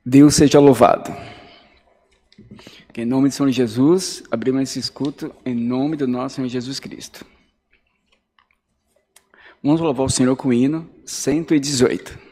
Deus seja louvado. Que em nome de Senhor Jesus, abrimos esse escuto em nome do nosso Senhor Jesus Cristo. Vamos louvar o Senhor com o hino 118.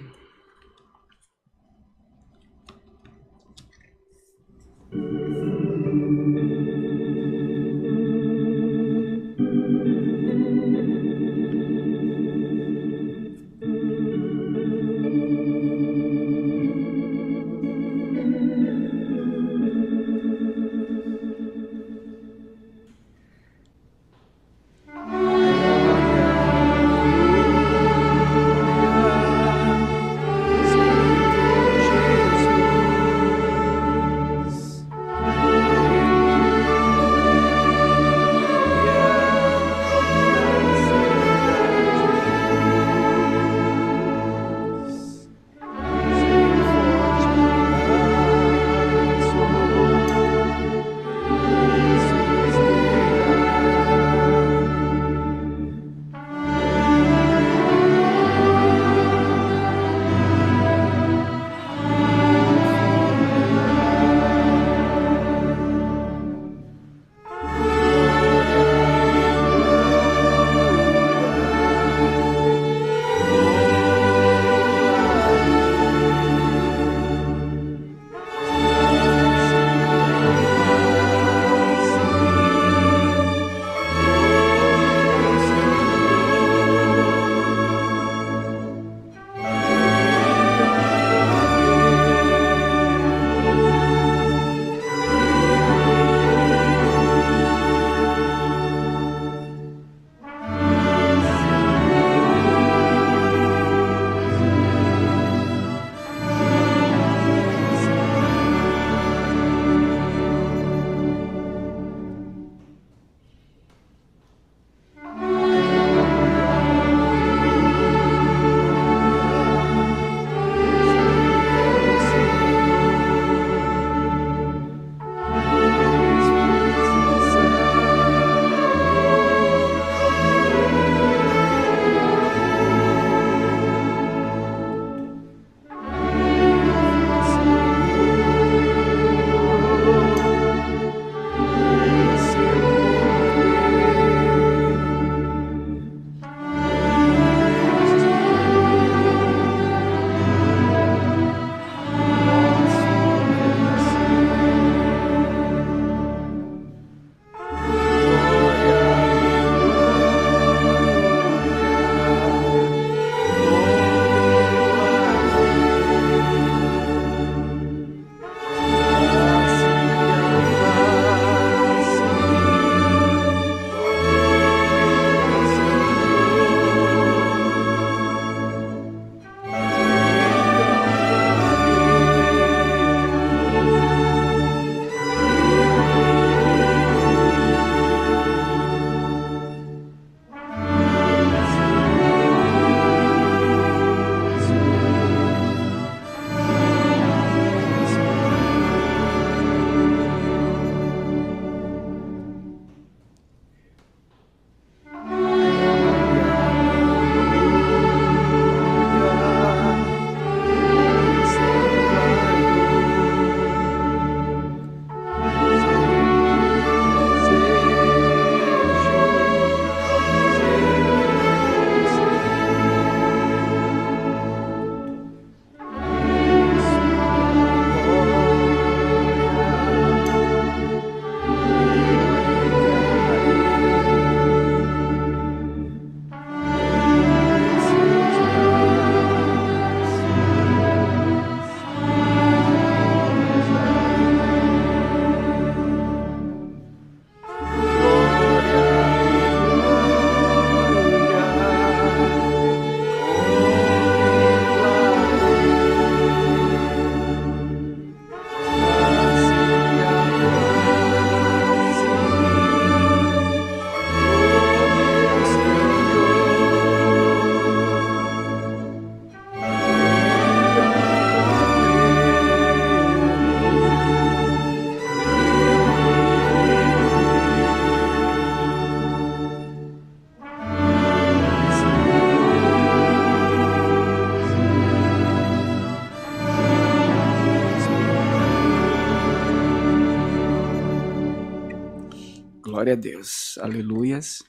Glória a Deus. Aleluias.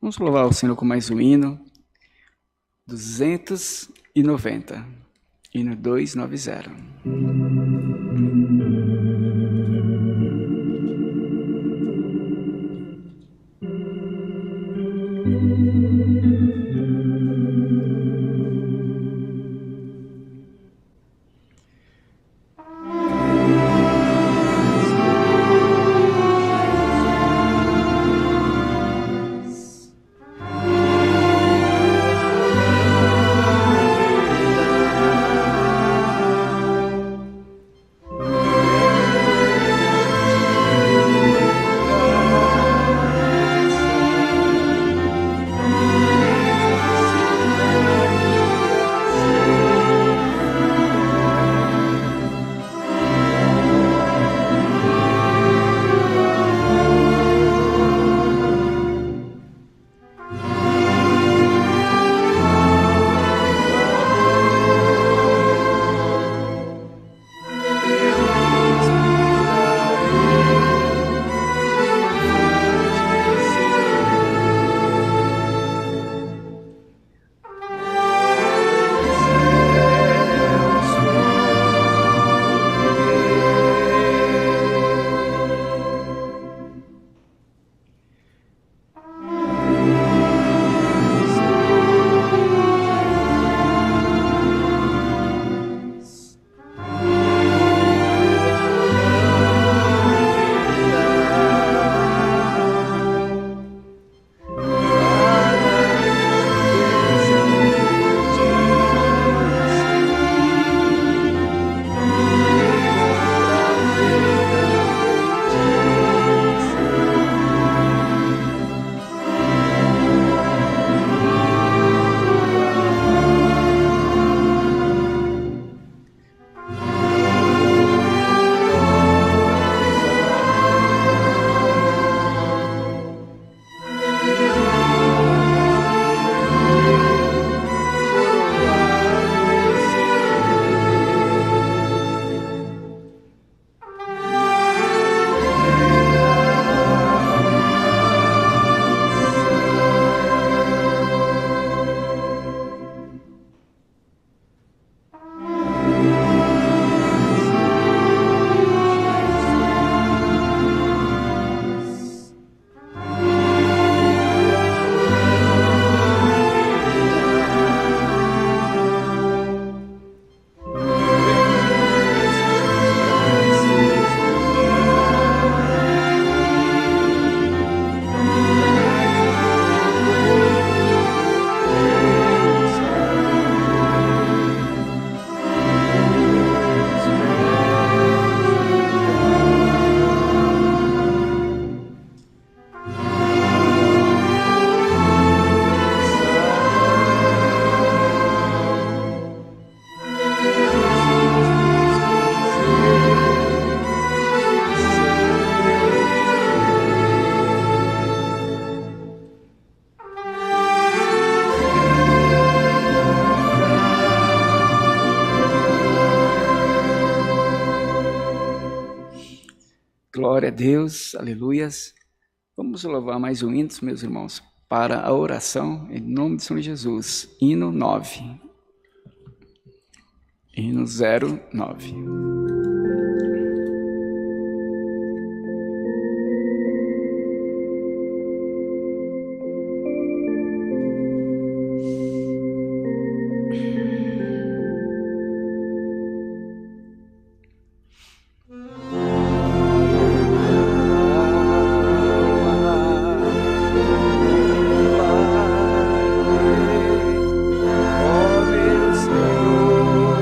Vamos louvar o Senhor com mais um hino. 290. Hino 290. Glória a Deus, aleluias. Vamos louvar mais um hino, meus irmãos, para a oração em nome de Senhor Jesus. Hino 9. Hino 09. Oh, meu Senhor,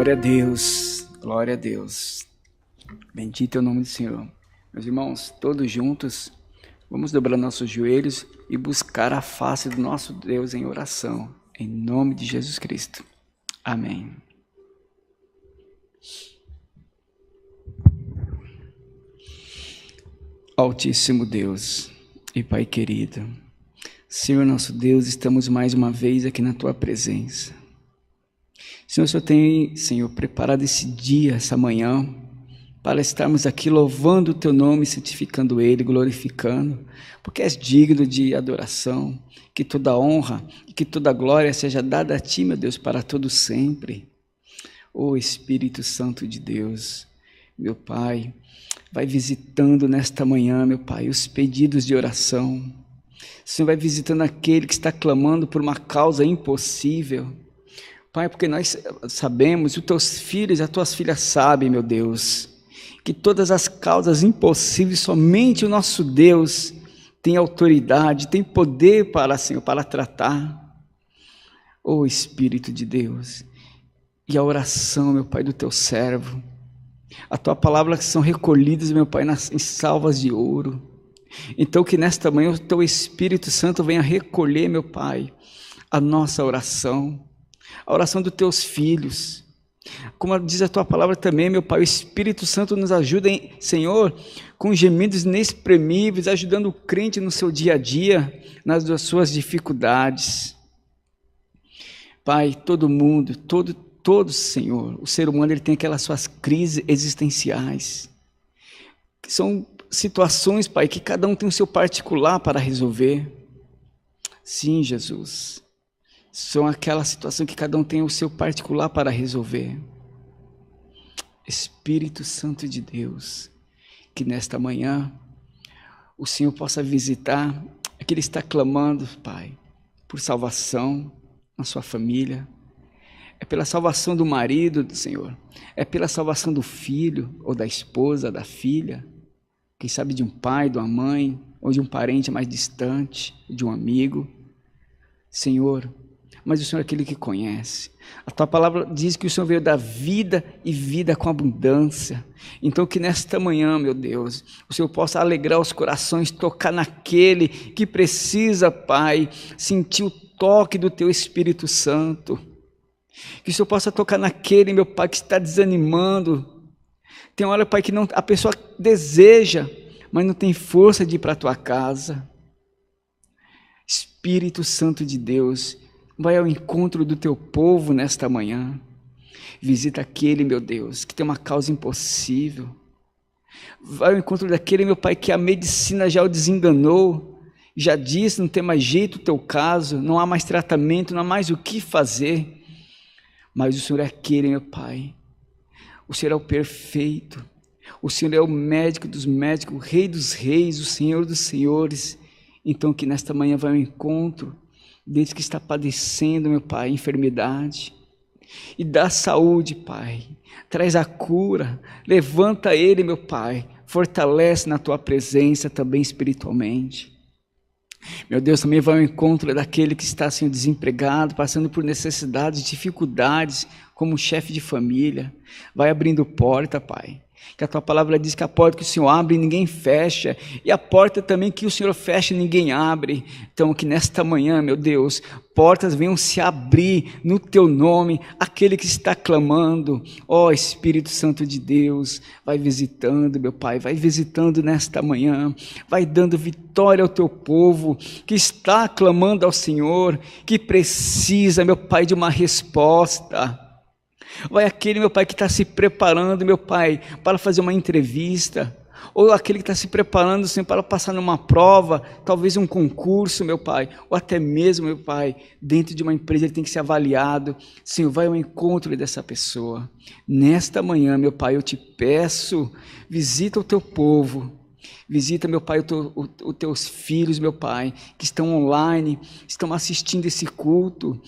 Glória a Deus, glória a Deus. Bendito é o nome do Senhor. Meus irmãos, todos juntos, vamos dobrar nossos joelhos e buscar a face do nosso Deus em oração, em nome de Jesus Cristo. Amém. Altíssimo Deus e Pai querido, Senhor nosso Deus, estamos mais uma vez aqui na Tua presença. Senhor, o Senhor tem, Senhor, preparado esse dia, essa manhã, para estarmos aqui louvando o Teu nome, santificando Ele, glorificando, porque és digno de adoração, que toda honra e que toda glória seja dada a Ti, meu Deus, para todo sempre. Ó Espírito Santo de Deus, meu Pai, vai visitando nesta manhã, meu Pai, os pedidos de oração. O Senhor vai visitando aquele que está clamando por uma causa impossível. Pai, porque nós sabemos, os Teus filhos e as Tuas filhas sabem, meu Deus, que todas as causas impossíveis, somente o nosso Deus tem autoridade, tem poder para, Senhor, para tratar. Ó Espírito de Deus, e a oração, meu Pai, do Teu servo, a Tua palavra que são recolhidas, meu Pai, em salvas de ouro. Então que nesta manhã o Teu Espírito Santo venha recolher, meu Pai, a nossa oração, a oração dos Teus filhos. Como diz a Tua palavra também, meu Pai, o Espírito Santo nos ajuda, Senhor, com gemidos inexprimíveis, ajudando o crente no seu dia a dia, nas suas dificuldades. Pai, todo mundo, todos, Senhor, o ser humano ele tem aquelas suas crises existenciais, que são situações, Pai, que cada um tem o seu particular para resolver. Sim, Jesus, são aquela situação que cada um tem o seu particular para resolver. Espírito Santo de Deus, que nesta manhã o Senhor possa visitar aquele que está clamando, Pai, por salvação na sua família. É pela salvação do marido, Senhor, é pela salvação do filho ou da esposa, da filha, quem sabe de um pai, de uma mãe, ou de um parente mais distante, de um amigo. Senhor, mas o Senhor é aquele que conhece. A Tua palavra diz que o Senhor veio dar vida e vida com abundância. Então que nesta manhã, meu Deus, o Senhor possa alegrar os corações, tocar naquele que precisa, Pai, sentir o toque do Teu Espírito Santo. Que o Senhor possa tocar naquele, meu Pai, que está desanimando. Tem hora, Pai, que a pessoa deseja, mas não tem força de ir para a Tua casa. Espírito Santo de Deus, vai ao encontro do Teu povo nesta manhã. Visita aquele, meu Deus, que tem uma causa impossível. Vai ao encontro daquele, meu Pai, que a medicina já o desenganou, já disse, não tem mais jeito o teu caso, não há mais tratamento, não há mais o que fazer. Mas o Senhor é aquele, meu Pai. O Senhor é o perfeito. O Senhor é o médico dos médicos, o Rei dos reis, o Senhor dos senhores. Então que nesta manhã vai ao encontro desde que está padecendo, meu Pai, enfermidade, e dá saúde, Pai, traz a cura, levanta ele, meu Pai, fortalece na Tua presença também espiritualmente. Meu Deus, também vai ao encontro daquele que está sendo desempregado, passando por necessidades, dificuldades, como chefe de família, vai abrindo porta, Pai. Que a Tua palavra diz que a porta que o Senhor abre, ninguém fecha, e a porta também que o Senhor fecha, ninguém abre. Então que nesta manhã, meu Deus, portas venham se abrir no Teu nome, aquele que está clamando. Ó Espírito Santo de Deus, vai visitando, meu Pai, vai visitando nesta manhã, vai dando vitória ao Teu povo, que está clamando ao Senhor, que precisa, meu Pai, de uma resposta. Vai aquele, meu Pai, que está se preparando, meu Pai, para fazer uma entrevista. ou aquele que está se preparando, Senhor, para passar numa prova, talvez um concurso, meu Pai, ou até mesmo, meu Pai, dentro de uma empresa ele tem que ser avaliado. Senhor, vai ao encontro dessa pessoa. Nesta manhã, meu Pai, eu te peço, visita o teu povo, visita, meu Pai, os teus filhos, meu Pai, que estão online, estão assistindo esse culto,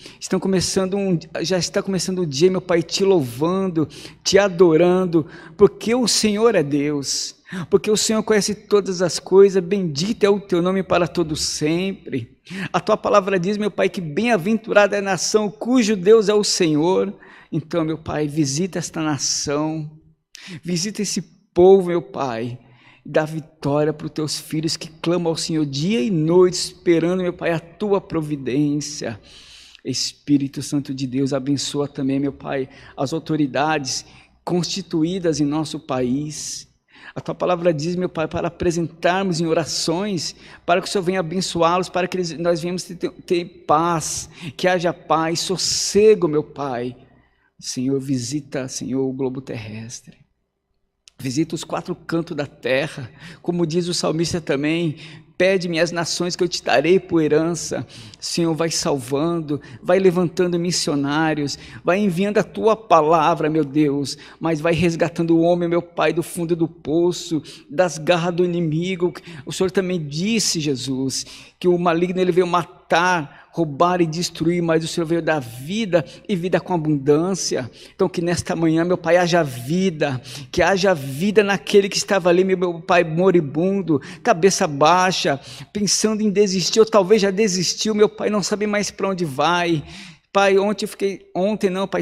já está começando o dia, meu Pai, te louvando, te adorando, porque o Senhor é Deus, porque o Senhor conhece todas as coisas, bendito é o teu nome para todo sempre. A tua palavra diz, meu Pai, que bem-aventurada é a nação cujo Deus é o Senhor. Então, meu Pai, visita esta nação, visita esse povo, meu Pai, dá vitória para os teus filhos que clamam ao Senhor dia e noite, esperando, meu Pai, a tua providência. Espírito Santo de Deus, abençoa também, meu Pai, as autoridades constituídas em nosso país. A tua palavra diz, meu Pai, para apresentarmos em orações, para que o Senhor venha abençoá-los, para que nós venhamos ter paz, que haja paz, sossego, meu Pai. Senhor, visita, Senhor, o globo terrestre. Visita os 4 cantos da terra, como diz o salmista também, pede-me as nações que eu te darei por herança. Senhor, vai salvando, vai levantando missionários, vai enviando a tua palavra, meu Deus, mas vai resgatando o homem, meu Pai, do fundo do poço, das garras do inimigo. O Senhor também disse, Jesus, que o maligno ele veio matar, roubar e destruir, mas o Senhor veio dar vida e vida com abundância. Então que nesta manhã, meu Pai, haja vida, que haja vida naquele que estava ali, meu Pai, moribundo, cabeça baixa, pensando em desistir, ou talvez já desistiu, meu Pai, não sabe mais para onde vai. Pai,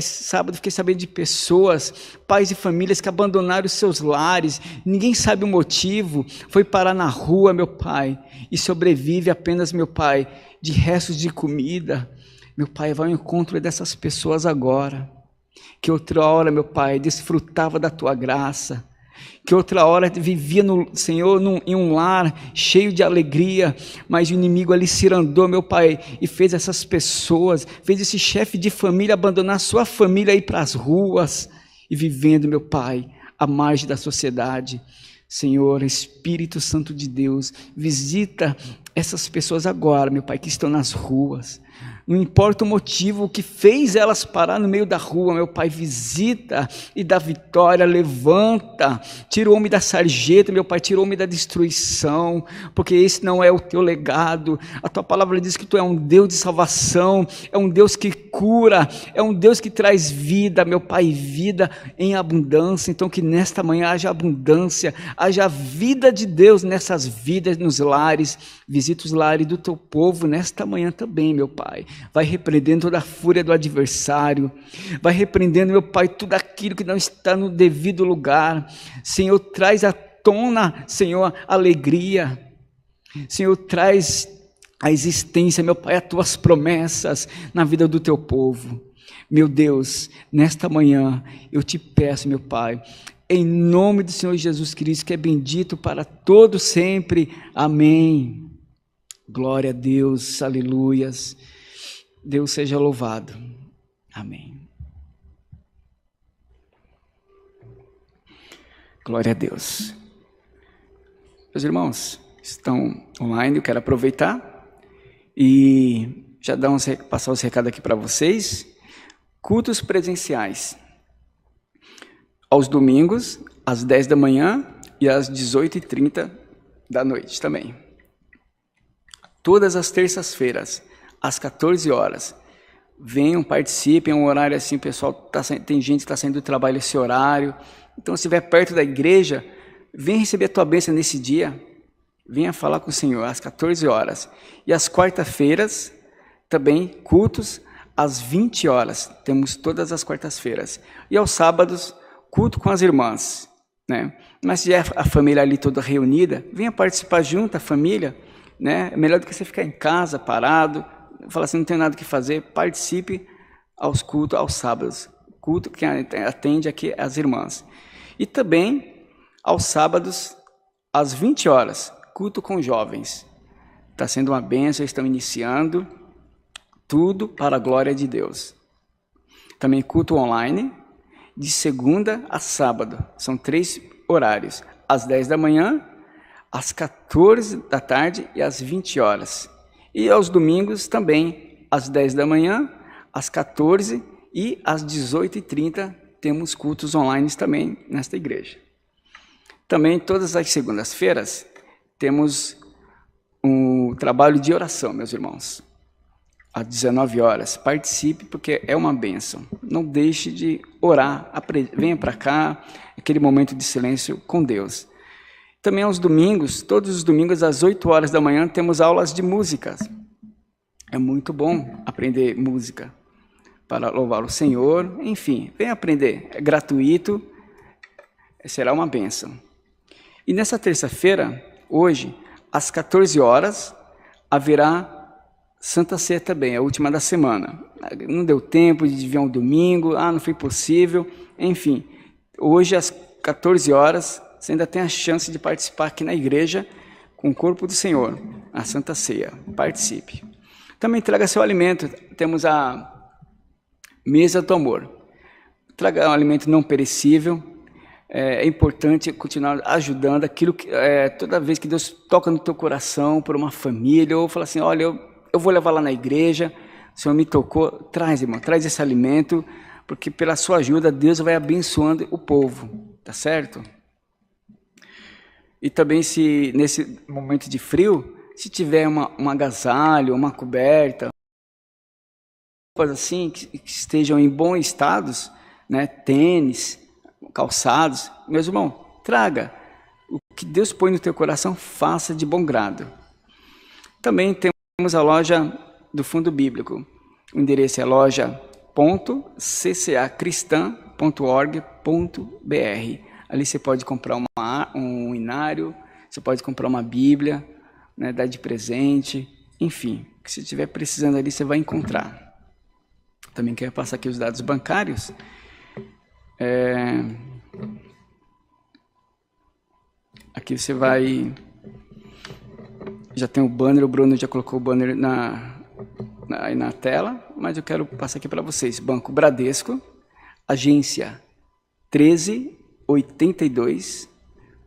sábado, fiquei sabendo de pessoas, pais e famílias que abandonaram os seus lares, ninguém sabe o motivo, foi parar na rua, meu Pai, e sobrevive apenas, meu Pai, de restos de comida. Meu Pai, vai ao encontro dessas pessoas agora, que outra hora, meu Pai, desfrutava da tua graça, que outra hora vivia, Senhor, em um lar cheio de alegria, mas o inimigo ali cirandou, meu Pai, e fez essas pessoas, fez esse chefe de família abandonar sua família e ir para as ruas, e vivendo, meu Pai, à margem da sociedade. Senhor, Espírito Santo de Deus, visita essas pessoas agora, meu Pai, que estão nas ruas. Não importa o motivo que fez elas parar no meio da rua, meu Pai, visita e dá vitória, levanta, tira o homem da sarjeta, meu Pai, tira o homem da destruição, porque esse não é o teu legado. A tua palavra diz que tu é um Deus de salvação, é um Deus que cura, é um Deus que traz vida, meu Pai, vida em abundância. Então que nesta manhã haja abundância, haja vida de Deus nessas vidas, nos lares. Visita os lares do teu povo nesta manhã também, meu Pai. Vai repreendendo toda a fúria do adversário, vai repreendendo, meu Pai, tudo aquilo que não está no devido lugar. Senhor, traz à tona, Senhor, alegria. Senhor, traz à existência, meu Pai, as tuas promessas na vida do teu povo. Meu Deus, nesta manhã eu te peço, meu Pai, em nome do Senhor Jesus Cristo, que é bendito para todo sempre. Amém. Glória a Deus, aleluias. Deus seja louvado. Amém. Glória a Deus. Meus irmãos, estão online, eu quero aproveitar e já passar os recados aqui para vocês. Cultos presenciais. Aos domingos, às 10 da manhã e às 18h30 da noite também. Todas as terças-feiras, às 14 horas. Venham, participem, é um horário assim, pessoal, tem gente que está saindo do trabalho esse horário. Então, se estiver perto da igreja, venha receber a tua bênção nesse dia. Venha falar com o Senhor, às 14 horas. E às quarta-feiras, também, cultos, às 20 horas. Temos todas as quartas-feiras. E aos sábados, culto com as irmãs, né? Mas se é a família ali toda reunida, venha participar junto, a família, né? É melhor do que você ficar em casa, parado, falar assim, não tem nada que fazer. Participe aos cultos, aos sábados. Culto que atende aqui as irmãs. E também, aos sábados, às 20 horas, culto com jovens. Está sendo uma bênção, estão iniciando, tudo para a glória de Deus. Também culto online, de segunda a sábado. São 3 horários, às 10 da manhã, às 14 da tarde e às 20 horas. E aos domingos também, às 10 da manhã, às 14 e às 18h30, temos cultos online também nesta igreja. Também todas as segundas-feiras temos um trabalho de oração, meus irmãos. Às 19 horas, participe porque é uma bênção. Não deixe de orar, venha para cá, aquele momento de silêncio com Deus. Também aos domingos, todos os domingos às 8 horas da manhã, temos aulas de música. É muito bom aprender música para louvar o Senhor. Enfim, venha aprender, é gratuito, será uma bênção. E nessa terça-feira, hoje, às 14 horas, haverá Santa Ceia também, a última da semana. Não deu tempo de vir um domingo, não foi possível. Enfim, hoje às 14 horas, você ainda tem a chance de participar aqui na igreja com o corpo do Senhor, a Santa Ceia. Participe. Também traga seu alimento. Temos a mesa do amor. Traga um alimento não perecível. É importante continuar ajudando aquilo que toda vez que Deus toca no teu coração por uma família, ou fala assim, olha, eu vou levar lá na igreja, o Senhor me tocou, traz, irmão, traz esse alimento, porque pela sua ajuda Deus vai abençoando o povo, tá certo? E também se nesse momento de frio, se tiver um agasalho, uma coberta, coisas assim, que estejam em bons estados, né, tênis, calçados, meus irmãos, traga. O que Deus põe no teu coração, faça de bom grado. Também temos a loja do Fundo Bíblico. O endereço é loja.ccacristã.org.br. Ali você pode comprar um inário, você pode comprar uma Bíblia, né, dar de presente, enfim. O que você estiver precisando ali, você vai encontrar. Também quero passar aqui os dados bancários. Aqui você vai... Já tem o banner, o Bruno já colocou o banner aí na tela, mas eu quero passar aqui para vocês. Banco Bradesco, agência 1382,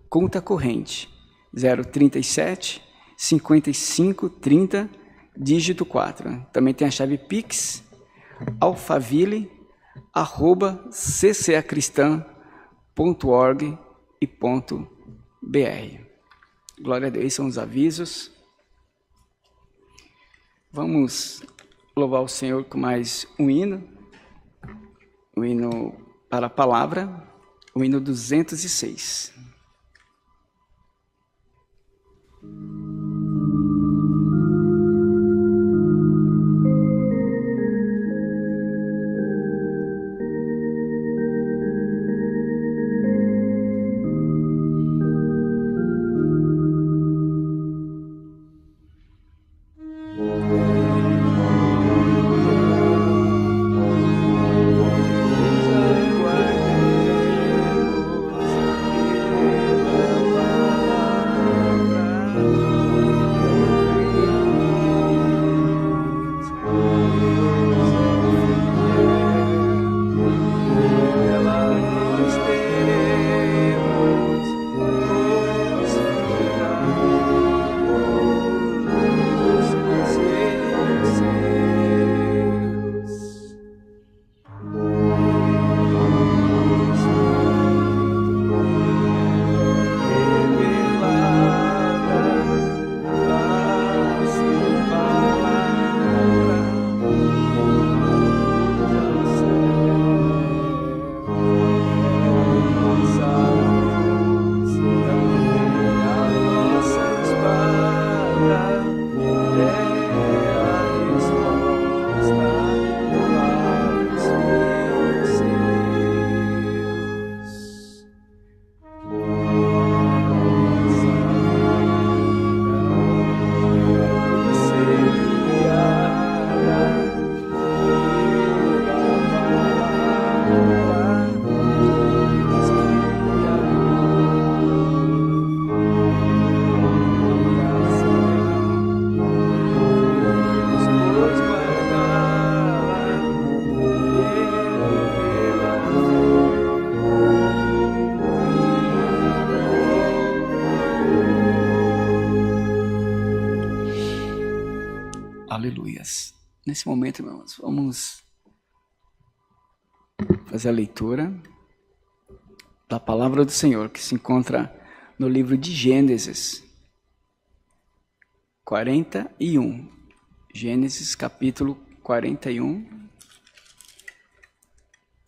conta corrente 037 55 30, dígito 4. Também tem a chave Pix, alfaville@ccacristã.org.br. Glória a Deus, são os avisos. Vamos louvar o Senhor com mais um hino para a palavra, o hino 206. Aleluias. Nesse momento, irmãos, vamos fazer a leitura da palavra do Senhor, que se encontra no livro de Gênesis 41. Gênesis capítulo 41.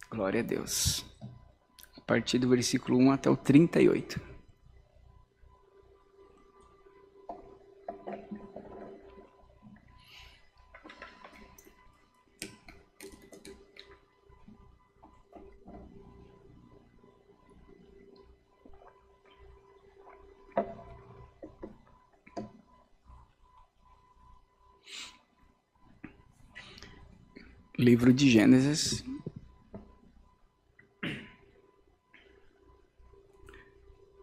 Glória a Deus. A partir do versículo 1 até o 38. Livro de Gênesis.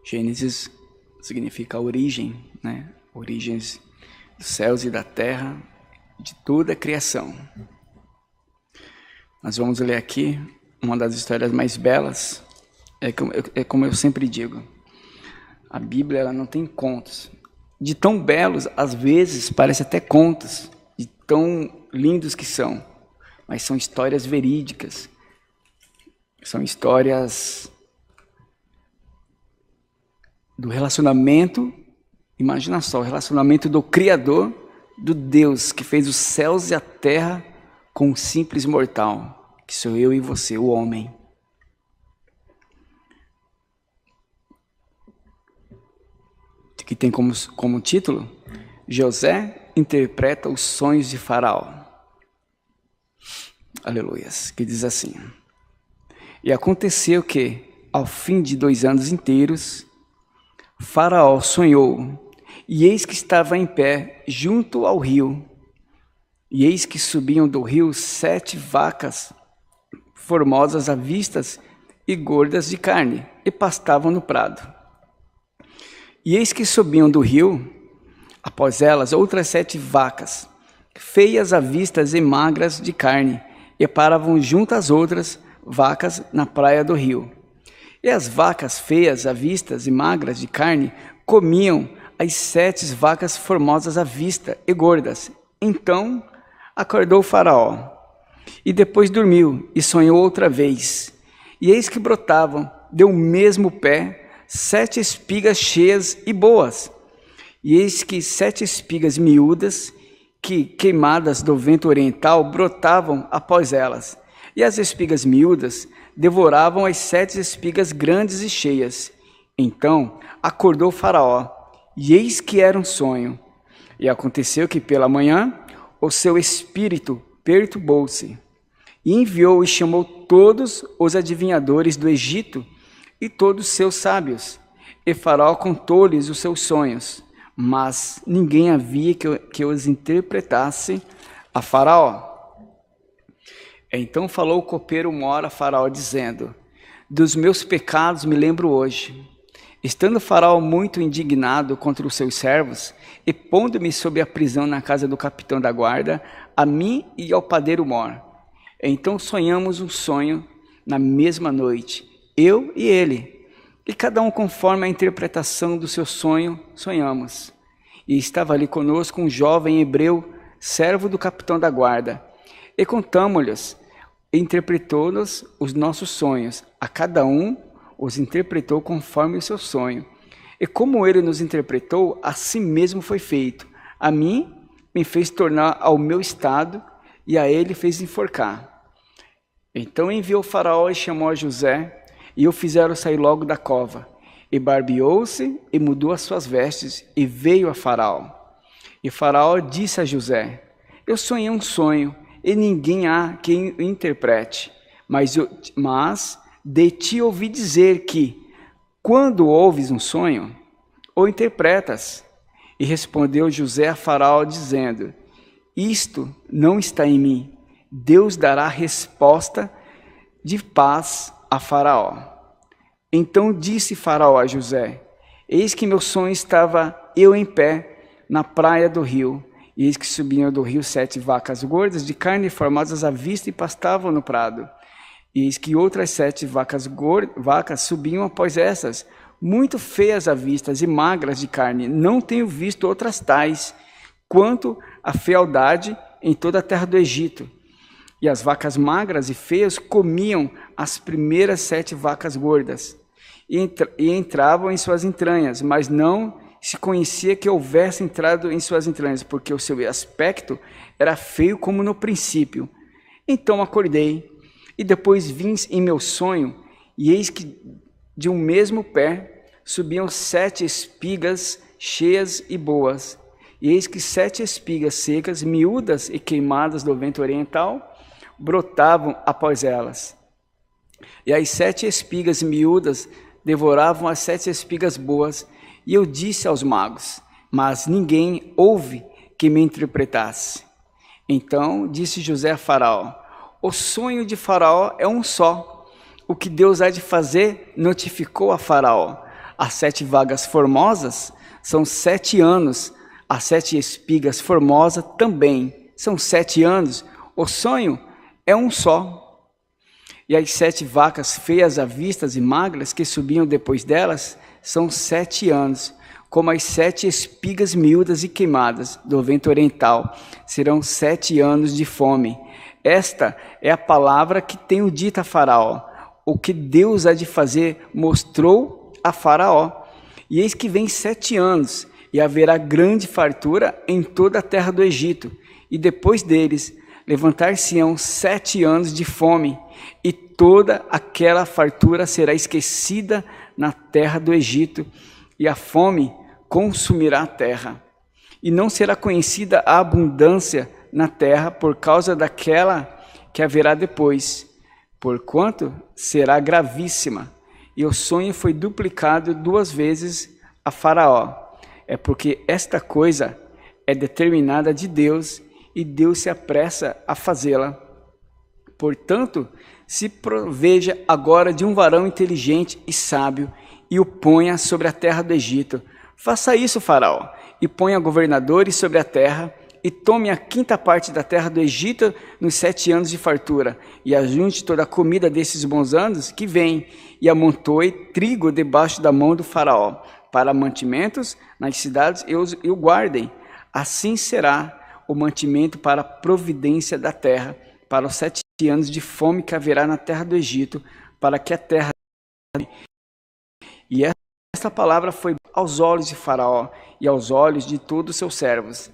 Gênesis significa origem, né? Origens dos céus e da terra, de toda a criação. Nós vamos ler aqui uma das histórias mais belas. É como eu sempre digo, a Bíblia ela não tem contos. De tão belos, às vezes, parece até contos, de tão lindos que são. Mas são histórias verídicas, são histórias do relacionamento, imagina só, o relacionamento do Criador, do Deus que fez os céus e a terra com um simples mortal, que sou eu e você, o homem. Que tem como título, José interpreta os sonhos de Faraó. Aleluias, que diz assim: E aconteceu que, ao fim de 2 anos inteiros, Faraó sonhou, e eis que estava em pé junto ao rio, e eis que subiam do rio 7 vacas, formosas à vista e gordas de carne, e pastavam no prado. E eis que subiam do rio, após elas, outras 7 vacas, feias à vista e magras de carne, e paravam junto às outras vacas na praia do rio. E as vacas feias à vista e magras de carne comiam as 7 vacas formosas à vista e gordas. Então acordou o Faraó, e depois dormiu, e sonhou outra vez. E eis que brotavam, do mesmo pé, 7 espigas cheias e boas. E eis que 7 espigas miúdas, que, queimadas do vento oriental, brotavam após elas. E as espigas miúdas devoravam as 7 espigas grandes e cheias. Então acordou Faraó, e eis que era um sonho. E aconteceu que pela manhã o seu espírito perturbou-se, e enviou e chamou todos os adivinhadores do Egito e todos os seus sábios. E Faraó contou-lhes os seus sonhos, mas ninguém havia que os interpretasse a Faraó. Então falou o copeiro mor a Faraó, dizendo: Dos meus pecados me lembro hoje. Estando Faraó muito indignado contra os seus servos, e pondo-me sob a prisão na casa do capitão da guarda, a mim e ao padeiro mor. Então sonhamos um sonho na mesma noite, eu e ele, e cada um conforme a interpretação do seu sonho, sonhamos. E estava ali conosco um jovem hebreu, servo do capitão da guarda, e contamo-lhes, e interpretou-nos os nossos sonhos, a cada um os interpretou conforme o seu sonho. E como ele nos interpretou, assim mesmo foi feito. A mim me fez tornar ao meu estado, e a ele fez enforcar. Então enviou Faraó e chamou a José, e o fizeram sair logo da cova. E barbeou-se, e mudou as suas vestes, e veio a Faraó. E Faraó disse a José: Eu sonhei um sonho, e ninguém há quem o interprete. Mas de ti ouvi dizer que, quando ouves um sonho, o interpretas. E respondeu José a Faraó, dizendo: Isto não está em mim. Deus dará resposta de paz a Faraó. Então disse Faraó a José: Eis que meu sonho estava eu em pé na praia do rio, e eis que subiam do rio 7 vacas gordas de carne formosas à vista e pastavam no prado. E eis que outras 7 vacas subiam após essas, muito feias à vista e magras de carne. Não tenho visto outras tais, quanto a fealdade em toda a terra do Egito. E as vacas magras e feias comiam as primeiras 7 vacas gordas e entravam em suas entranhas, mas não se conhecia que houvesse entrado em suas entranhas, porque o seu aspecto era feio como no princípio. Então acordei, e depois vim em meu sonho, e eis que de um mesmo pé subiam 7 espigas cheias e boas, e eis que 7 espigas secas, miúdas e queimadas do vento oriental, brotavam após elas. E as 7 espigas miúdas devoravam as 7 espigas boas, e eu disse aos magos, mas ninguém houve que me interpretasse. Então disse José a Faraó, o sonho de Faraó é um só. O que Deus há de fazer notificou a Faraó. As 7 vagas formosas são 7 anos, as 7 espigas formosas também são 7 anos. O sonho é um só. E as 7 vacas feias à vista e magras que subiam depois delas são 7 anos, como as 7 espigas miúdas e queimadas do vento oriental, serão 7 anos de fome. Esta é a palavra que tenho dito a Faraó. O que Deus há de fazer mostrou a Faraó. E eis que vem 7 anos, e haverá grande fartura em toda a terra do Egito, e depois deles levantar-se-ão 7 anos de fome, e toda aquela fartura será esquecida na terra do Egito, e a fome consumirá a terra. E não será conhecida a abundância na terra por causa daquela que haverá depois, porquanto será gravíssima. E o sonho foi duplicado 2 vezes a Faraó. É porque esta coisa é determinada de Deus, e Deus se apressa a fazê-la. Portanto, se proveja agora de um varão inteligente e sábio, e o ponha sobre a terra do Egito. Faça isso, Faraó, e ponha governadores sobre a terra, e tome a 5ª parte da terra do Egito nos 7 anos de fartura, e ajunte toda a comida desses bons anos que vem, e amontoe trigo debaixo da mão do Faraó, para mantimentos nas cidades e o guardem. Assim será o mantimento para a providência da terra, para os 7 anos de fome que haverá na terra do Egito, para que a terra... E esta palavra foi aos olhos de Faraó e aos olhos de todos os seus servos.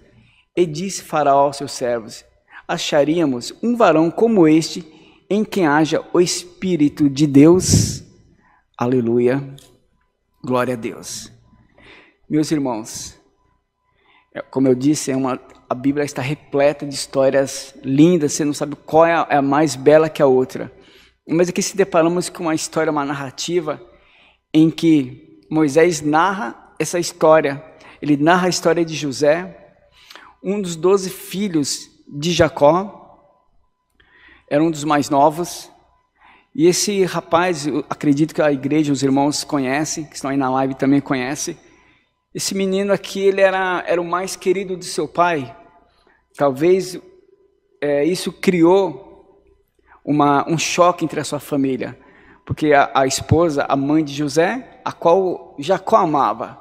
E disse Faraó aos seus servos, acharíamos um varão como este, em quem haja o Espírito de Deus? Aleluia, glória a Deus. Meus irmãos, como eu disse, a Bíblia está repleta de histórias lindas, você não sabe qual é a mais bela que a outra. Mas aqui se deparamos com uma história, uma narrativa, em que Moisés narra essa história. Ele narra a história de José, um dos 12 filhos de Jacó, era um dos mais novos. E esse rapaz, eu acredito que a igreja, os irmãos conhecem, que estão aí na live também conhecem. Esse menino aqui, ele era o mais querido de seu pai. Talvez isso criou um choque entre a sua família, porque a esposa, a mãe de José, a qual Jacó amava,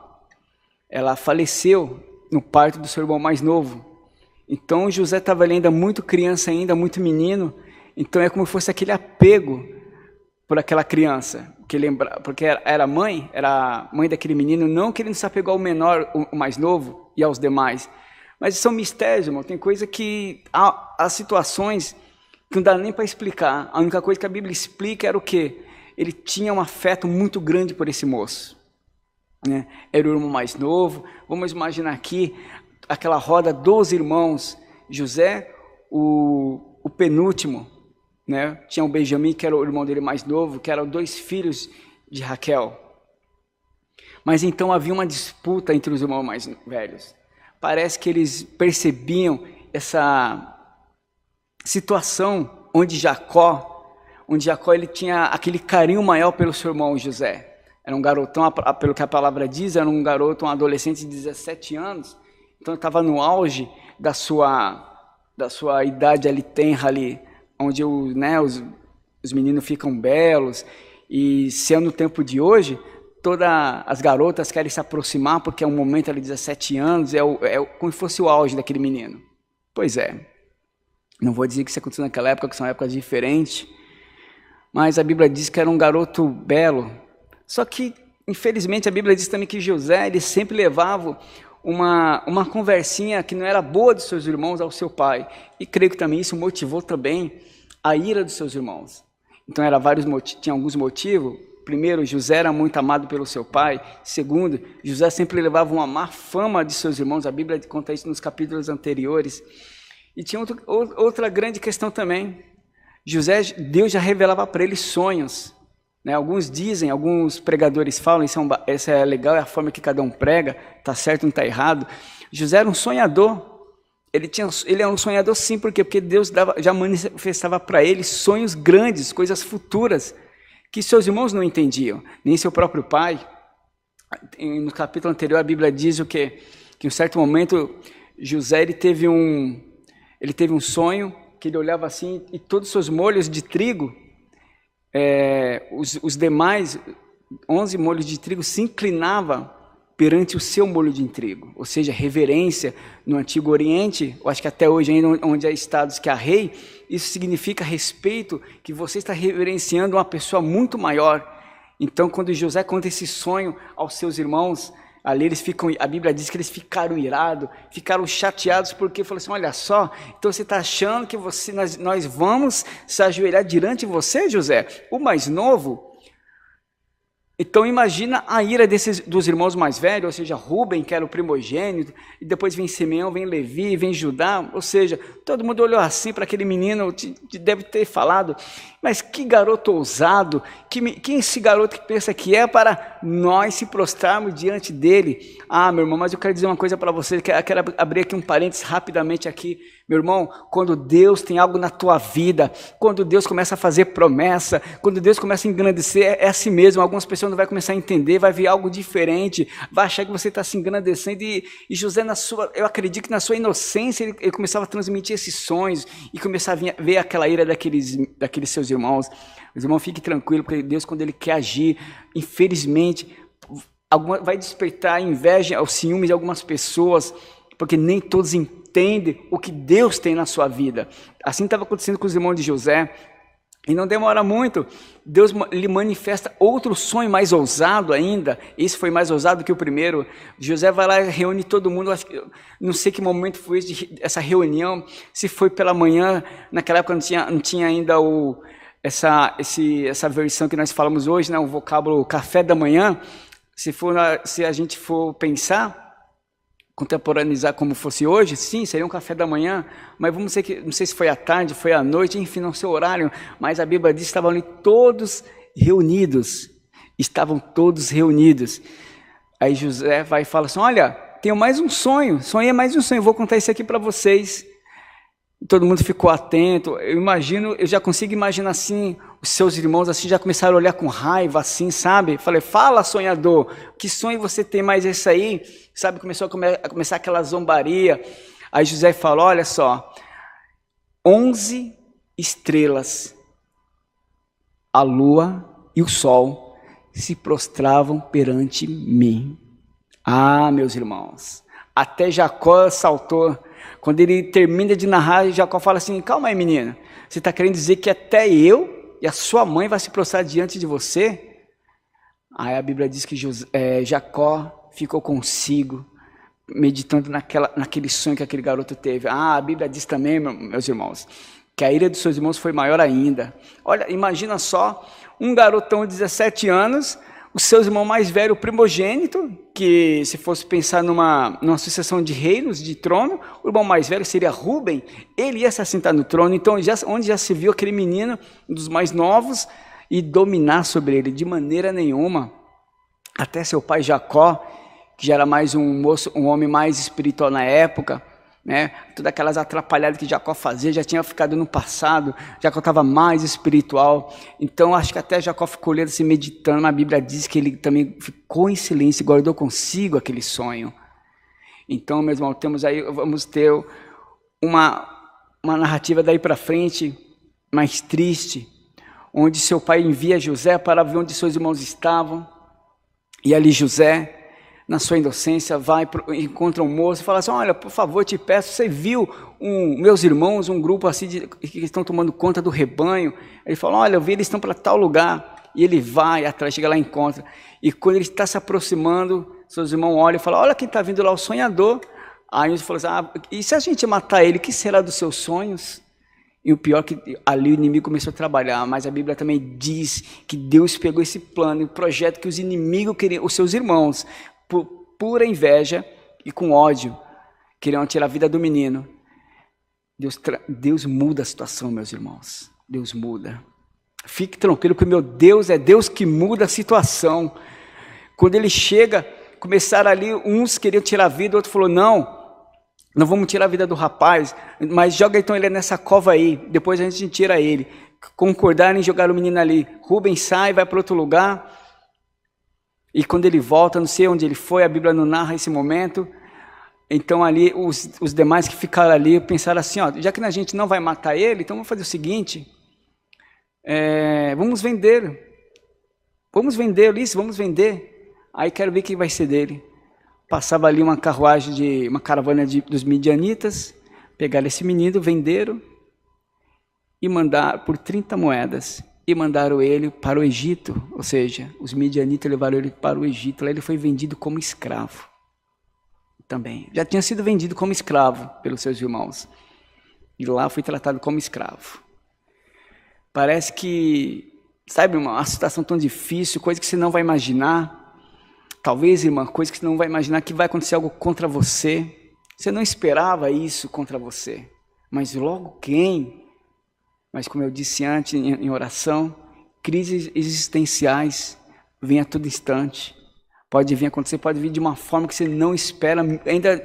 ela faleceu no parto do seu irmão mais novo. Então José estava ali ainda muito criança, ainda muito menino. Então é como se fosse aquele apego por aquela criança, porque era mãe daquele menino, não querendo se apegar ao menor, o mais novo, e aos demais. Mas são mistérios, irmão. Tem coisa que há situações que não dá nem para explicar. A única coisa que a Bíblia explica era o quê? Ele tinha um afeto muito grande por esse moço, né? Era o irmão mais novo. Vamos imaginar aqui aquela roda dos irmãos. José, o penúltimo, né? Tinha o Benjamim, que era o irmão dele mais novo, que eram 2 filhos de Raquel. Mas então havia uma disputa entre os irmãos mais velhos. Parece que eles percebiam essa situação onde Jacó ele tinha aquele carinho maior pelo seu irmão José. Era um garotão, pelo que a palavra diz, era um garoto, um adolescente de 17 anos. Então estava no auge da sua idade ali tenra ali, onde os meninos ficam belos. E se é no tempo de hoje, todas as garotas querem se aproximar, porque é um momento ali de 17 anos, como se fosse o auge daquele menino. Pois é. Não vou dizer que isso aconteceu naquela época, que são épocas diferentes, mas a Bíblia diz que era um garoto belo. Só que, infelizmente, a Bíblia diz também que José, ele sempre levava uma conversinha que não era boa dos seus irmãos ao seu pai. E creio que também isso motivou também a ira dos seus irmãos. Então, tinha alguns motivos. Primeiro, José era muito amado pelo seu pai. Segundo, José sempre levava uma má fama de seus irmãos. A Bíblia conta isso nos capítulos anteriores. E tinha outra grande questão também. Deus já revelava para ele sonhos. Né? Alguns pregadores falam, essa é legal, é a forma que cada um prega, está certo, não está errado. José era um sonhador. Ele era um sonhador sim, por quê? Porque Deus já manifestava para ele sonhos grandes, coisas futuras, que seus irmãos não entendiam, nem seu próprio pai. No capítulo anterior a Bíblia diz que em um certo momento José ele teve um sonho, que ele olhava assim, e todos os seus molhos de trigo, os demais 11 molhos de trigo se inclinavam perante o seu molho de trigo, ou seja, reverência. No Antigo Oriente, eu acho que até hoje ainda, onde há estados que há rei, isso significa respeito, que você está reverenciando uma pessoa muito maior. Então, quando José conta esse sonho aos seus irmãos, ali a Bíblia diz que eles ficaram irados, ficaram chateados, porque falou assim, olha só, então você está achando que nós vamos se ajoelhar diante de você, José, o mais novo? Então imagina a ira dos irmãos mais velhos, ou seja, Rubem, que era o primogênito, e depois vem Simeão, vem Levi, vem Judá, ou seja, todo mundo olhou assim para aquele menino, deve ter falado, mas que garoto ousado, quem é esse garoto que pensa que é para nós se prostrarmos diante dele? Ah, meu irmão, mas eu quero dizer uma coisa para você, eu quero abrir aqui um parênteses rapidamente aqui. Meu irmão, quando Deus tem algo na tua vida, quando Deus começa a fazer promessa, quando Deus começa a engrandecer, é assim mesmo. Algumas pessoas não vão começar a entender, vai ver algo diferente, vai achar que você está se engrandecendo. E José, eu acredito que na sua inocência, ele começava a transmitir esses sonhos e começava a ver aquela ira daqueles seus irmãos. Os irmãos, fiquem tranquilos, porque Deus, quando Ele quer agir, infelizmente, vai despertar inveja, os ciúmes de algumas pessoas, porque nem todos entendem o que Deus tem na sua vida. Assim estava acontecendo com os irmãos de José. E não demora muito, Deus lhe manifesta outro sonho mais ousado ainda. Esse foi mais ousado que o primeiro. José vai lá e reúne todo mundo. Não sei que momento foi essa reunião, se foi pela manhã. Naquela época não tinha ainda essa versão que nós falamos hoje, né, o vocábulo café da manhã. Se a gente for pensar, contemporaneizar como fosse hoje, sim, seria um café da manhã, mas vamos dizer que, não sei se foi à tarde, foi à noite, enfim, não sei o horário, mas a Bíblia diz que estavam ali todos reunidos, Aí José vai e fala assim, olha, tenho mais um sonho, sonhei mais um sonho, vou contar isso aqui para vocês. Todo mundo ficou atento. Eu já consigo imaginar assim, os seus irmãos assim já começaram a olhar com raiva assim, sabe? Falei, fala, sonhador, que sonho você tem mais esse aí? Sabe, começou a começar aquela zombaria. Aí José falou, olha só, 11 estrelas, a lua e o sol se prostravam perante mim. Ah, meus irmãos, até Jacó saltou. Quando ele termina de narrar, Jacó fala assim, calma aí, menina, você está querendo dizer que até eu e a sua mãe vai se prostrar diante de você? Aí a Bíblia diz que Jacó ficou consigo, meditando naquele sonho que aquele garoto teve. Ah, a Bíblia diz também, meus irmãos, que a ira dos seus irmãos foi maior ainda. Olha, imagina só, um garotão de 17 anos, o seu irmão mais velho, o primogênito, que se fosse pensar numa sucessão de reinos, de trono, o irmão mais velho seria Rubem, ele ia se assentar no trono. Então, onde já se viu aquele menino, um dos mais novos, e dominar sobre ele de maneira nenhuma. Até seu pai Jacó, que já era mais um homem mais espiritual na época, né? Todas aquelas atrapalhadas que Jacó fazia já tinha ficado no passado. Jacó estava mais espiritual. Então acho que até Jacó ficou olhando, se meditando. A Bíblia diz que ele também ficou em silêncio e guardou consigo aquele sonho. Então, meu irmão, vamos ter uma narrativa daí para frente mais triste, onde seu pai envia José para ver onde seus irmãos estavam. E ali José, na sua inocência, vai, encontra um moço e fala assim, olha, por favor, te peço, você viu meus irmãos, um grupo assim que estão tomando conta do rebanho? Ele fala, olha, eu vi, eles estão para tal lugar. E ele vai atrás, chega lá e encontra. E quando ele está se aproximando, seus irmãos olham e falam, olha quem está vindo lá, o sonhador. Aí ele falou assim, e se a gente matar ele, o que será dos seus sonhos? E o pior é que ali o inimigo começou a trabalhar, mas a Bíblia também diz que Deus pegou esse plano, o projeto que os inimigos queriam, os seus irmãos, por pura inveja e com ódio, queriam tirar a vida do menino. Deus muda a situação, meus irmãos. Deus muda. Fique tranquilo que o meu Deus é Deus que muda a situação. Quando ele chega, começaram ali, uns queriam tirar a vida, o outro falou, não vamos tirar a vida do rapaz, mas joga então ele nessa cova aí, depois a gente tira ele. Concordaram em jogar o menino ali. Rubens sai, vai para outro lugar. E quando ele volta, não sei onde ele foi, a Bíblia não narra esse momento. Então ali, os demais que ficaram ali, pensaram assim, ó, já que a gente não vai matar ele, então vamos fazer o seguinte, vamos vender. Vamos vender, Ulisses, vamos vender. Aí quero ver quem vai ser dele. Passava ali uma carruagem, uma caravana dos midianitas, pegaram esse menino, venderam, e mandaram por 30 moedas. E mandaram ele para o Egito, ou seja, os midianitas levaram ele para o Egito, lá ele foi vendido como escravo, também, já tinha sido vendido como escravo pelos seus irmãos, e lá foi tratado como escravo. Parece que, sabe, uma situação tão difícil, coisa que você não vai imaginar, talvez, irmã, coisa que você não vai imaginar que vai acontecer algo contra você, você não esperava isso contra você, mas logo quem? Mas como eu disse antes em oração, crises existenciais vêm a todo instante. Pode vir acontecer, pode vir de uma forma que você não espera,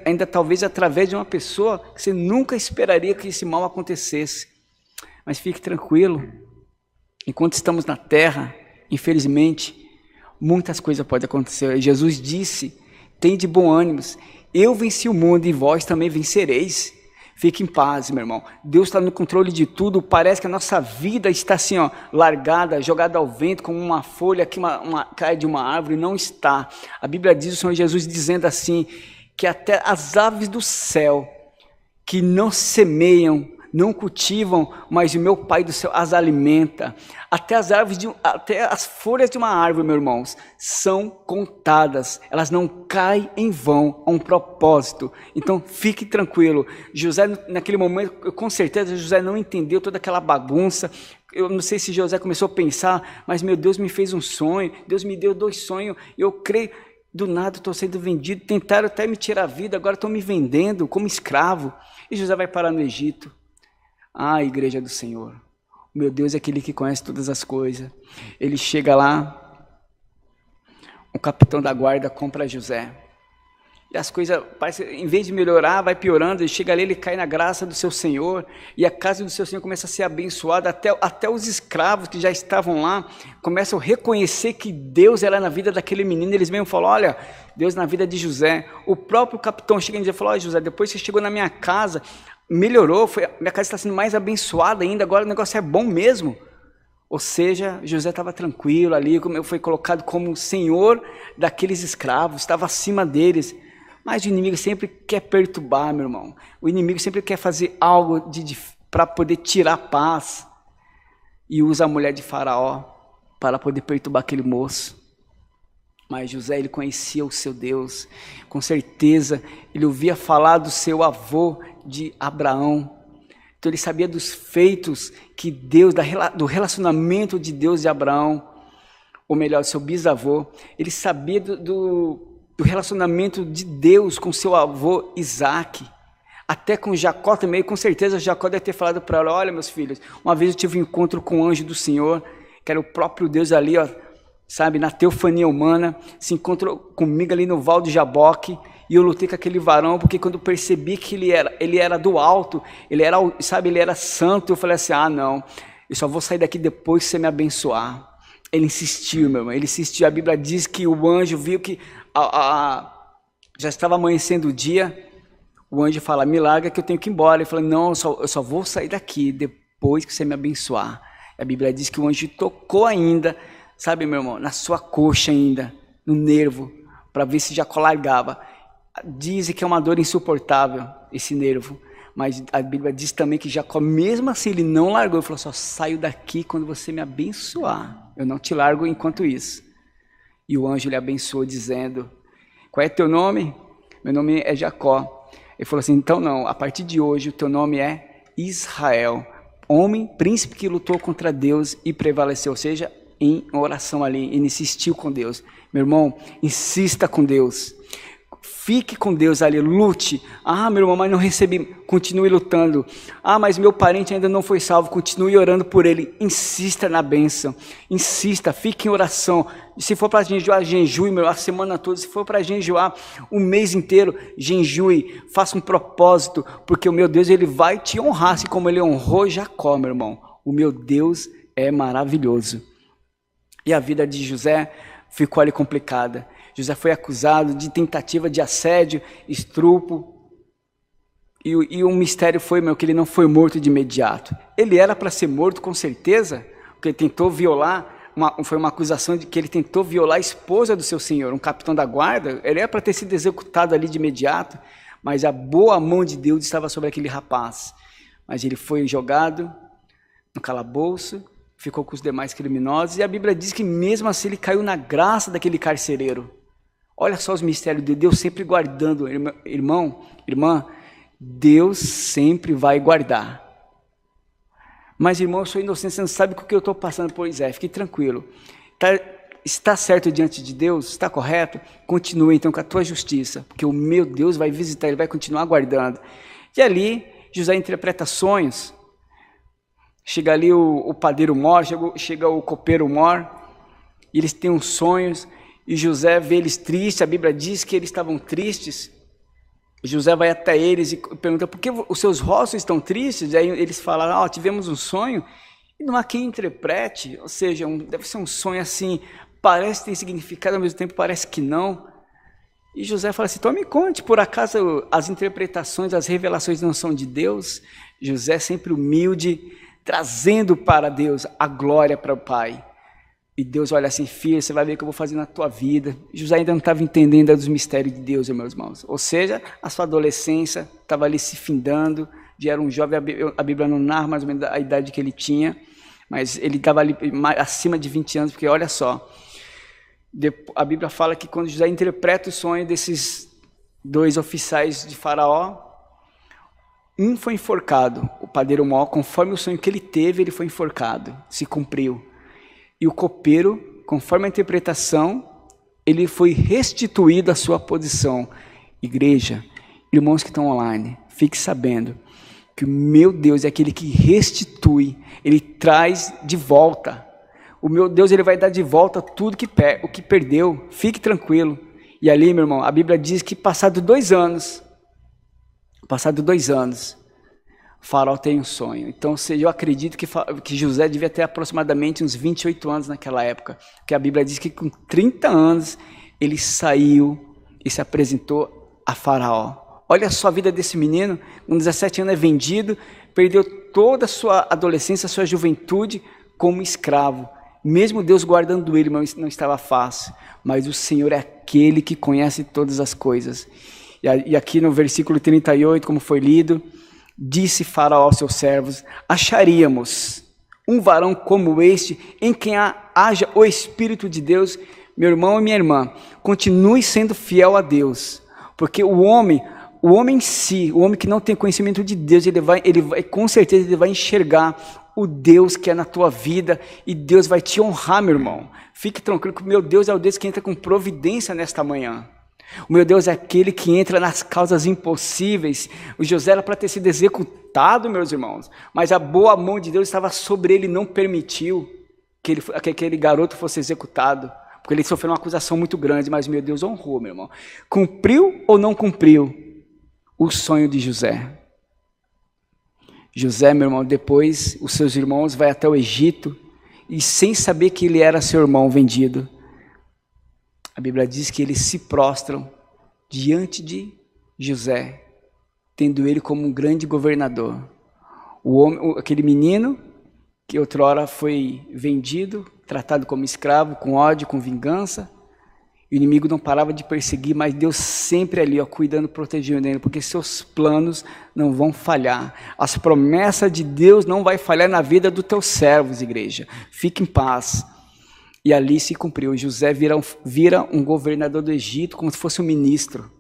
ainda talvez através de uma pessoa que você nunca esperaria que esse mal acontecesse. Mas fique tranquilo, enquanto estamos na terra, infelizmente, muitas coisas podem acontecer. Jesus disse, tende bom ânimo, eu venci o mundo e vós também vencereis. Fique em paz, meu irmão. Deus está no controle de tudo. Parece que a nossa vida está assim, ó, largada, jogada ao vento, como uma folha que cai de uma árvore. Não está. A Bíblia diz, o Senhor Jesus dizendo assim, que até as aves do céu, que não semeiam, não cultivam, mas o meu Pai do céu as alimenta. Até as folhas de uma árvore, meus irmãos, são contadas. Elas não caem em vão, a um propósito. Então, fique tranquilo. José, naquele momento, com certeza, José não entendeu toda aquela bagunça. Eu não sei se José começou a pensar, mas meu Deus me fez um sonho, Deus me deu 2 sonhos, eu creio, do nada estou sendo vendido, tentaram até me tirar a vida, agora estão me vendendo como escravo. E José vai parar no Egito. Ah, igreja do Senhor, meu Deus é aquele que conhece todas as coisas. Ele chega lá, o capitão da guarda compra José. E as coisas, em vez de melhorar, vai piorando. Ele chega ali, ele cai na graça do seu Senhor. E a casa do seu Senhor começa a ser abençoada. Até os escravos que já estavam lá, começam a reconhecer que Deus era na vida daquele menino. Eles mesmo falam, olha, Deus na vida de José. O próprio capitão chega e fala, olha José, depois que você chegou na minha casa, melhorou, minha casa está sendo mais abençoada ainda, agora o negócio é bom mesmo. Ou seja, José estava tranquilo ali, foi colocado como senhor daqueles escravos, estava acima deles. Mas o inimigo sempre quer perturbar, meu irmão. O inimigo sempre quer fazer algo para poder tirar a paz. E usa a mulher de Faraó para poder perturbar aquele moço. Mas José, ele conhecia o seu Deus. Com certeza, ele ouvia falar do seu avô de Abraão. Então ele sabia dos feitos que Deus, do relacionamento de Deus de Abraão, ou melhor, do seu bisavô. Ele sabia do relacionamento de Deus com seu avô Isaac. Até com Jacó também, com certeza Jacó deve ter falado para ela, olha meus filhos, uma vez eu tive um encontro com o anjo do Senhor, que era o próprio Deus ali, ó, sabe, na teofania humana, se encontrou comigo ali no Val de Jaboque, e eu lutei com aquele varão, porque quando eu percebi que ele era do alto, ele era santo, eu falei assim, não, eu só vou sair daqui depois que você me abençoar. Ele insistiu, meu irmão, ele insistiu. A Bíblia diz que o anjo viu que já estava amanhecendo o dia, o anjo fala, me larga que eu tenho que ir embora. Ele falou, não, eu só vou sair daqui depois que você me abençoar. A Bíblia diz que o anjo tocou ainda, sabe, meu irmão, na sua coxa ainda, no nervo, para ver se Jacó largava. Dizem que é uma dor insuportável, esse nervo. Mas a Bíblia diz também que Jacó, mesmo assim, ele não largou. Ele falou: só saio daqui quando você me abençoar. Eu não te largo enquanto isso. E o anjo lhe abençoou, dizendo: qual é teu nome? Meu nome é Jacó. Ele falou assim: então não, a partir de hoje o teu nome é Israel. Homem, príncipe que lutou contra Deus e prevaleceu. Ou seja, em oração ali, ele insistiu com Deus. Meu irmão, insista com Deus. Fique com Deus ali, lute. Ah, meu irmão, mas não recebi. Continue lutando. Ah, mas meu parente ainda não foi salvo. Continue orando por ele. Insista na bênção. Insista, fique em oração. Se for para jejuar, jejue, meu, a semana toda. Se for para jejuar o mês inteiro, jejue. Faça um propósito, porque o meu Deus, ele vai te honrar, assim como ele honrou Jacó, meu irmão. O meu Deus é maravilhoso. E a vida de José ficou ali complicada. José foi acusado de tentativa de assédio, estupro. E o mistério foi, meu, que ele não foi morto de imediato. Ele era para ser morto, com certeza, porque ele tentou violar, foi uma acusação de que ele tentou violar a esposa do seu senhor, um capitão da guarda. Ele era para ter sido executado ali de imediato, mas a boa mão de Deus estava sobre aquele rapaz. Mas ele foi jogado no calabouço, ficou com os demais criminosos, e a Bíblia diz que mesmo assim ele caiu na graça daquele carcereiro. Olha só os mistérios de Deus sempre guardando. Irmão, irmã, Deus sempre vai guardar. Mas, irmão, eu sou inocente, você não sabe o que eu estou passando. Pois é, fique tranquilo. Está certo diante de Deus? Está correto? Continue então com a tua justiça, porque o meu Deus vai visitar, ele vai continuar guardando. E ali, José interpreta sonhos. Chega ali o padeiro mor, chega o copeiro mor, e eles têm uns sonhos. E José vê eles tristes, a Bíblia diz que eles estavam tristes. José vai até eles e pergunta: por que os seus rostos estão tristes? E aí eles falam: tivemos um sonho. E não há quem interprete, ou seja, deve ser um sonho assim, parece ter significado, ao mesmo tempo parece que não. E José fala assim: então me conte, por acaso as interpretações, as revelações não são de Deus? José sempre humilde, trazendo para Deus a glória para o Pai. E Deus olha assim: filho, você vai ver o que eu vou fazer na tua vida. José ainda não estava entendendo dos mistérios de Deus, meus irmãos. Ou seja, a sua adolescência estava ali se findando, já era um jovem, a Bíblia não narra mais ou menos a idade que ele tinha, mas ele estava ali acima de 20 anos, porque olha só, a Bíblia fala que quando José interpreta o sonho desses dois oficiais de Faraó, um foi enforcado, o padeiro mor, conforme o sonho que ele teve, ele foi enforcado, se cumpriu. E o copeiro, conforme a interpretação, ele foi restituído à sua posição. Igreja, irmãos que estão online, fique sabendo que o meu Deus é aquele que restitui, ele traz de volta. O meu Deus, ele vai dar de volta tudo o que perdeu, fique tranquilo. E ali, meu irmão, a Bíblia diz que passado 2 anos, Faraó tem um sonho. Então, eu acredito que José devia ter aproximadamente uns 28 anos naquela época, porque a Bíblia diz que com 30 anos ele saiu e se apresentou a Faraó. Olha só a vida desse menino, com 17 anos é vendido, perdeu toda a sua adolescência, a sua juventude como escravo. Mesmo Deus guardando ele, mas não estava fácil. Mas o Senhor é aquele que conhece todas as coisas. E aqui no versículo 38, como foi lido, disse Faraó aos seus servos: acharíamos um varão como este, em quem haja o Espírito de Deus? Meu irmão e minha irmã, continue sendo fiel a Deus, porque o homem em si, o homem que não tem conhecimento de Deus, ele vai com certeza ele vai enxergar o Deus que é na tua vida, e Deus vai te honrar, meu irmão. Fique tranquilo que o meu Deus é o Deus que entra com providência nesta manhã. O meu Deus é aquele que entra nas causas impossíveis. O José era para ter sido executado, meus irmãos, mas a boa mão de Deus estava sobre ele e não permitiu que aquele garoto fosse executado, porque ele sofreu uma acusação muito grande, mas meu Deus honrou, meu irmão. Cumpriu ou não cumpriu o sonho de José? José, meu irmão, depois os seus irmãos vai até o Egito, e sem saber que ele era seu irmão vendido, a Bíblia diz que eles se prostram diante de José, tendo ele como um grande governador. Aquele menino que outrora foi vendido, tratado como escravo, com ódio, com vingança, O inimigo não parava de perseguir, mas Deus sempre ali, ó, cuidando, protegendo ele, porque seus planos não vão falhar. As promessas de Deus não vai falhar na vida dos teus servos, igreja. Fique em paz. E ali se cumpriu. José vira um governador do Egito, como se fosse um ministro.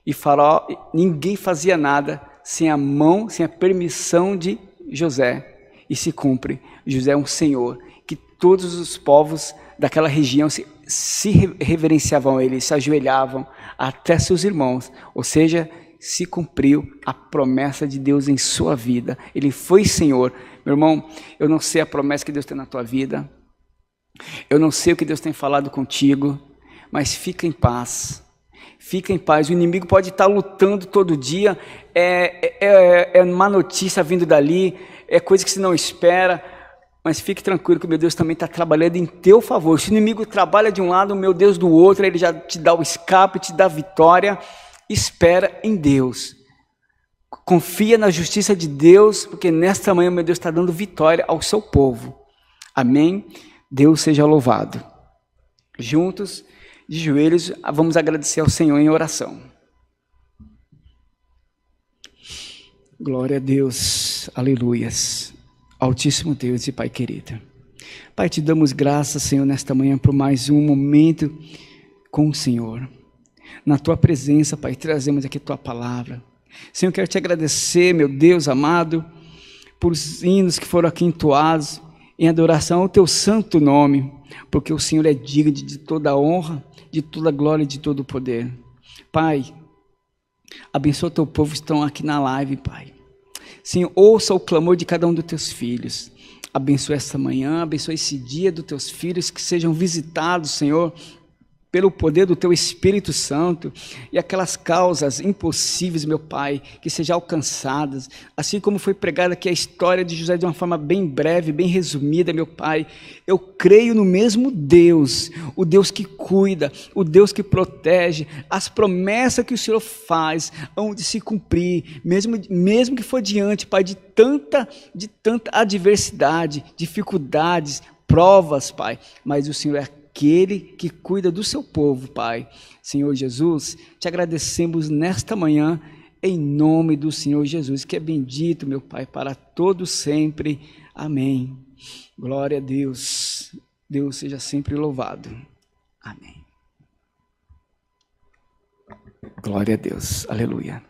E Faraó, ninguém fazia nada sem a mão, sem a permissão de José. E se cumpre. José é um senhor, que todos os povos daquela região se reverenciavam a ele, se ajoelhavam, até seus irmãos. Ou seja, se cumpriu a promessa de Deus em sua vida. Ele foi Senhor. Meu irmão, eu não sei a promessa que Deus tem na tua vida. Eu não sei o que Deus tem falado contigo, mas fica em paz. Fica em paz. O inimigo pode estar lutando todo dia. É má notícia vindo dali. É coisa que você não espera. Mas fique tranquilo que o meu Deus também está trabalhando em teu favor. Se o inimigo trabalha de um lado, o meu Deus do outro, ele já te dá o escape, te dá a vitória. Espera em Deus. Confia na justiça de Deus, porque nesta manhã o meu Deus está dando vitória ao seu povo. Amém? Deus seja louvado. Juntos, de joelhos, vamos agradecer ao Senhor em oração. Glória a Deus. Aleluias. Altíssimo Deus e Pai querido. Pai, te damos graças, Senhor, nesta manhã por mais um momento com o Senhor. Na tua presença, Pai, trazemos aqui tua palavra. Senhor, quero te agradecer, meu Deus amado, por os hinos que foram aqui entoados em adoração ao teu santo nome, porque o Senhor é digno de toda a honra, de toda a glória e de todo o poder. Pai, abençoa teu povo que estão aqui na live, Pai. Senhor, ouça o clamor de cada um dos teus filhos. Abençoa essa manhã, abençoa esse dia dos teus filhos, que sejam visitados, Senhor, pelo poder do teu Espírito Santo, e aquelas causas impossíveis, meu Pai, que sejam alcançadas, assim como foi pregada aqui a história de José de uma forma bem breve, bem resumida, meu Pai. Eu creio no mesmo Deus, o Deus que cuida, o Deus que protege, as promessas que o Senhor faz, hão de se cumprir, mesmo que for diante, Pai, de tanta adversidade, dificuldades, provas, Pai, mas o Senhor é aquele que cuida do seu povo, Pai. Senhor Jesus, te agradecemos nesta manhã, em nome do Senhor Jesus, que é bendito, meu Pai, para todos sempre. Amém. Glória a Deus. Deus seja sempre louvado. Amém. Glória a Deus. Aleluia.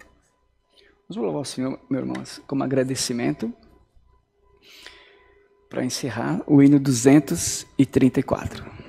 Vamos louvar o Senhor, meus irmãos, como agradecimento, para encerrar o hino 234.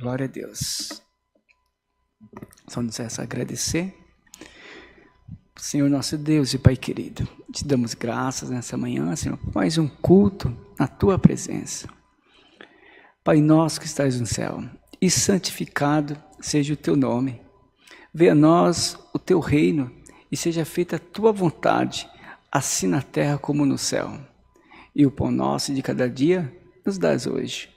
Glória a Deus. Só nos resta agradecer. Senhor nosso Deus e Pai querido, te damos graças nessa manhã, Senhor, por mais um culto na Tua presença. Pai nosso que estás no céu, e santificado seja o Teu nome. Venha a nós o Teu reino e seja feita a Tua vontade, assim na terra como no céu. E o pão nosso de cada dia nos dás hoje.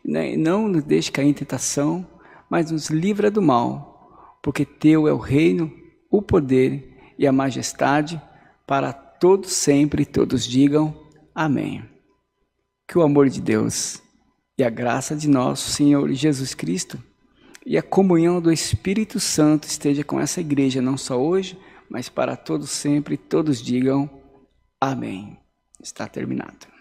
Não nos deixe cair em tentação, mas nos livra do mal, porque Teu é o reino, o poder e a majestade para todos sempre, e todos digam amém. Que o amor de Deus e a graça de nosso Senhor Jesus Cristo e a comunhão do Espírito Santo esteja com essa igreja, não só hoje, mas para todos sempre, e todos digam amém. Está terminado.